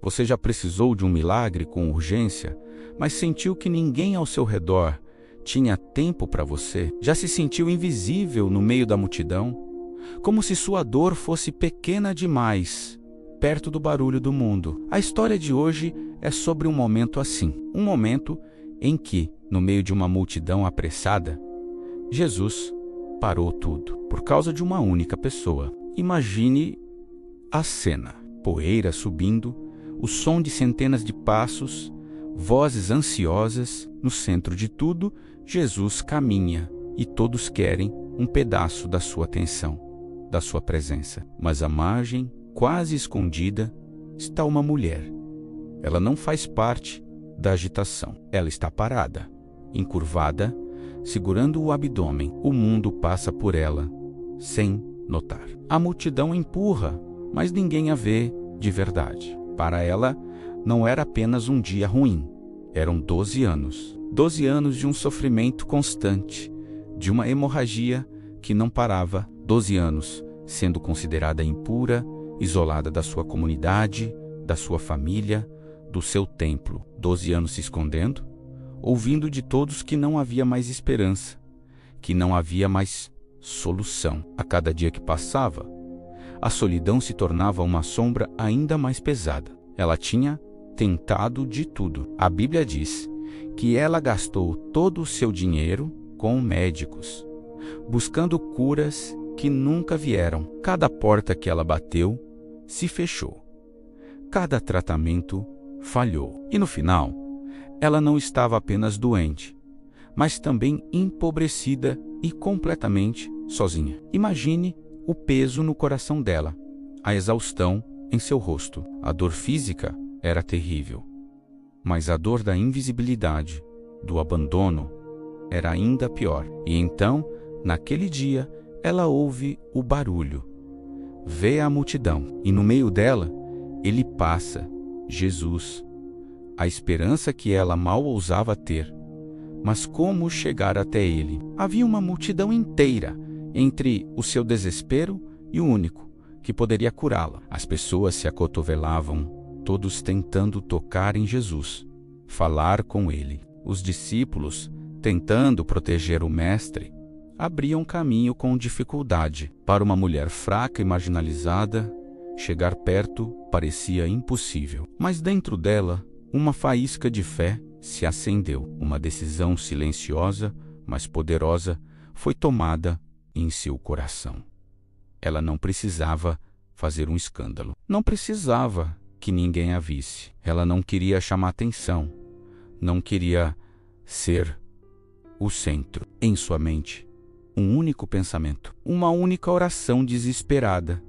Você já precisou de um milagre com urgência, mas sentiu que ninguém ao seu redor tinha tempo para você? Já se sentiu invisível no meio da multidão? Como se sua dor fosse pequena demais, perto do barulho do mundo. A história de hoje é sobre um momento assim. Um momento em que, no meio de uma multidão apressada, Jesus parou tudo, por causa de uma única pessoa. Imagine a cena: poeira subindo, o som de centenas de passos, vozes ansiosas. No centro de tudo, Jesus caminha e todos querem um pedaço da sua atenção, da sua presença. Mas à margem, quase escondida, está uma mulher. Ela não faz parte da agitação. Ela está parada, encurvada, segurando o abdômen. O mundo passa por ela, sem notar. A multidão empurra, mas ninguém a vê de verdade. Para ela, não era apenas um dia ruim. Eram 12 anos. 12 anos de um sofrimento constante, de uma hemorragia que não parava. 12 anos sendo considerada impura, isolada da sua comunidade, da sua família, do seu templo. 12 anos se escondendo, ouvindo de todos que não havia mais esperança, que não havia mais solução. A cada dia que passava, a solidão se tornava uma sombra ainda mais pesada. Ela tinha tentado de tudo. A Bíblia diz que ela gastou todo o seu dinheiro com médicos, buscando curas que nunca vieram. Cada porta que ela bateu se fechou. Cada tratamento falhou. E no final, ela não estava apenas doente, mas também empobrecida e completamente sozinha. Imagine o peso no coração dela, a exaustão em seu rosto. A dor física era terrível, mas a dor da invisibilidade, do abandono, era ainda pior. E então, naquele dia, ela ouve o barulho, vê a multidão, e no meio dela, ele passa, Jesus, a esperança que ela mal ousava ter. Mas como chegar até ele? Havia uma multidão inteira entre o seu desespero e o único que poderia curá-la. As pessoas se acotovelavam, todos tentando tocar em Jesus, falar com ele. Os discípulos, tentando proteger o mestre, abriam caminho com dificuldade. Para uma mulher fraca e marginalizada, chegar perto parecia impossível. Mas dentro dela, uma faísca de fé se acendeu. Uma decisão silenciosa, mas poderosa, foi tomada em seu coração. Ela não precisava fazer um escândalo. Não precisava que ninguém a visse. Ela não queria chamar atenção. Não queria ser o centro. Em sua mente, um único pensamento, uma única oração desesperada: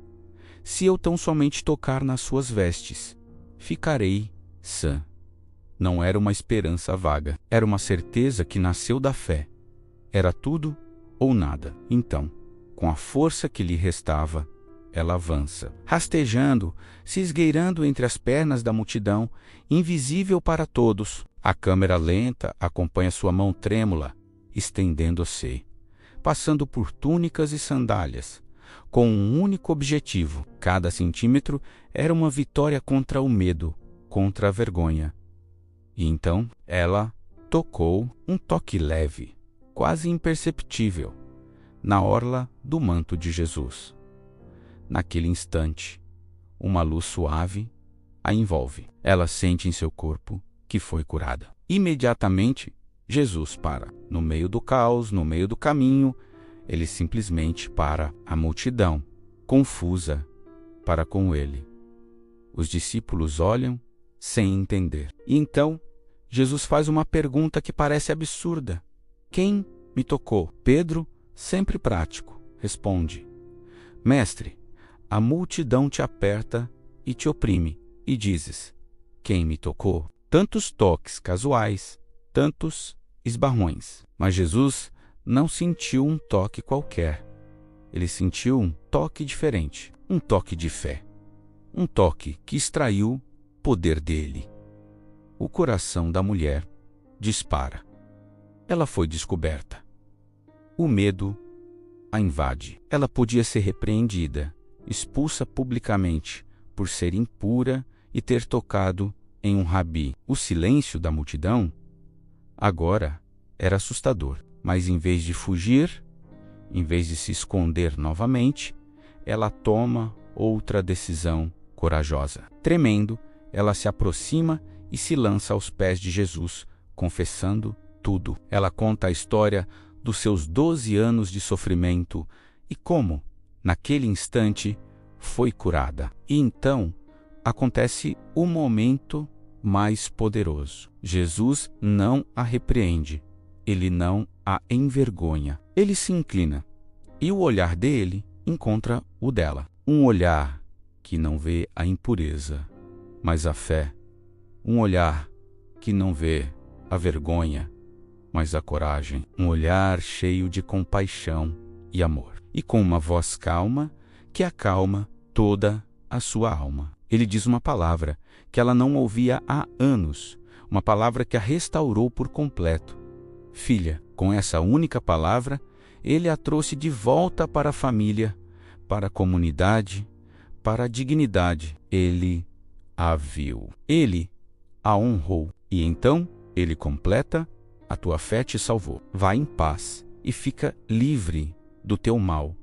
se eu tão somente tocar nas suas vestes, ficarei sã. Não era uma esperança vaga, era uma certeza que nasceu da fé. Era tudo ou nada. Então, com a força que lhe restava, ela avança, rastejando, se esgueirando entre as pernas da multidão, invisível para todos. A câmera lenta acompanha sua mão trêmula, estendendo-se, passando por túnicas e sandálias, com um único objetivo. Cada centímetro era uma vitória contra o medo, contra a vergonha. E então ela tocou um toque leve, quase imperceptível, na orla do manto de Jesus. Naquele instante, uma luz suave a envolve. Ela sente em seu corpo que foi curada. Imediatamente, Jesus para. No meio do caos, no meio do caminho, ele simplesmente para. A multidão, confusa, para com ele. Os discípulos olham sem entender. E então, Jesus faz uma pergunta que parece absurda: quem me tocou? Pedro, sempre prático, responde: Mestre, a multidão te aperta e te oprime, e dizes: quem me tocou? Tantos toques casuais, tantos esbarrões. Mas Jesus não sentiu um toque qualquer. Ele sentiu um toque diferente, um toque de fé, um toque que extraiu poder dele. O coração da mulher dispara. Ela foi descoberta. O medo a invade. Ela podia ser repreendida, expulsa publicamente por ser impura e ter tocado em um rabi. O silêncio da multidão agora era assustador, mas em vez de fugir, em vez de se esconder novamente, ela toma outra decisão corajosa. Tremendo, ela se aproxima e se lança aos pés de Jesus, confessando tudo. Ela conta a história dos seus 12 anos de sofrimento e como, naquele instante, foi curada. E então acontece o momento mais poderoso. Jesus não a repreende, ele não a envergonha. Ele se inclina e o olhar dele encontra o dela. Um olhar que não vê a impureza, mas a fé. Um olhar que não vê a vergonha, mas a coragem. Um olhar cheio de compaixão e amor. E com uma voz calma que acalma toda a sua alma. Ele diz uma palavra que ela não ouvia há anos, uma palavra que a restaurou por completo. Filha, com essa única palavra, ele a trouxe de volta para a família, para a comunidade, para a dignidade. Ele a viu. Ele a honrou. E então ele completa: a tua fé te salvou. Vá em paz e fica livre do teu mal.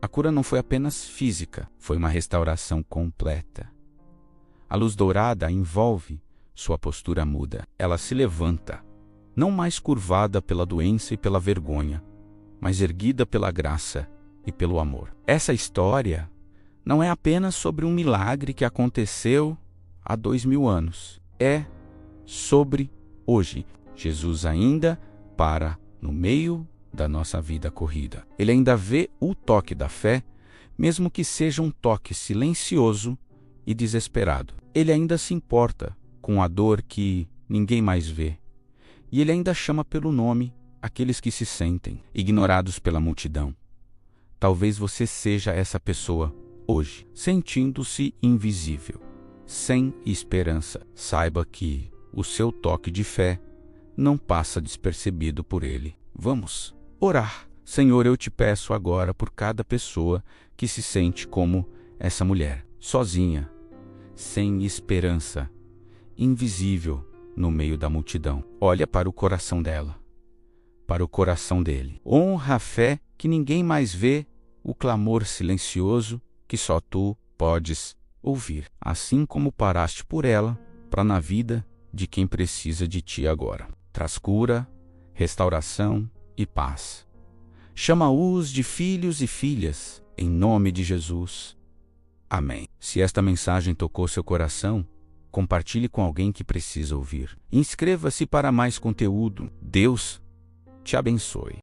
A cura não foi apenas física, foi uma restauração completa. A luz dourada a envolve, sua postura muda. Ela se levanta, não mais curvada pela doença e pela vergonha, mas erguida pela graça e pelo amor. Essa história não é apenas sobre um milagre que aconteceu há 2000 anos. É sobre hoje. Jesus ainda para no meio da nossa vida corrida. Ele ainda vê o toque da fé, mesmo que seja um toque silencioso e desesperado. Ele ainda se importa com a dor que ninguém mais vê. E ele ainda chama pelo nome aqueles que se sentem ignorados pela multidão. Talvez você seja essa pessoa hoje, sentindo-se invisível, sem esperança. Saiba que o seu toque de fé não passa despercebido por ele. Vamos orar. Senhor, eu te peço agora por cada pessoa que se sente como essa mulher, sozinha, sem esperança, invisível no meio da multidão. Olha para o coração dela, para o coração dele. Honra a fé que ninguém mais vê, o clamor silencioso que só tu podes ouvir, assim como paraste por ela, para na vida de quem precisa de ti agora. Traz cura, restauração e paz. Chama-os de filhos e filhas, em nome de Jesus. Amém. Se esta mensagem tocou seu coração, compartilhe com alguém que precisa ouvir. Inscreva-se para mais conteúdo. Deus te abençoe.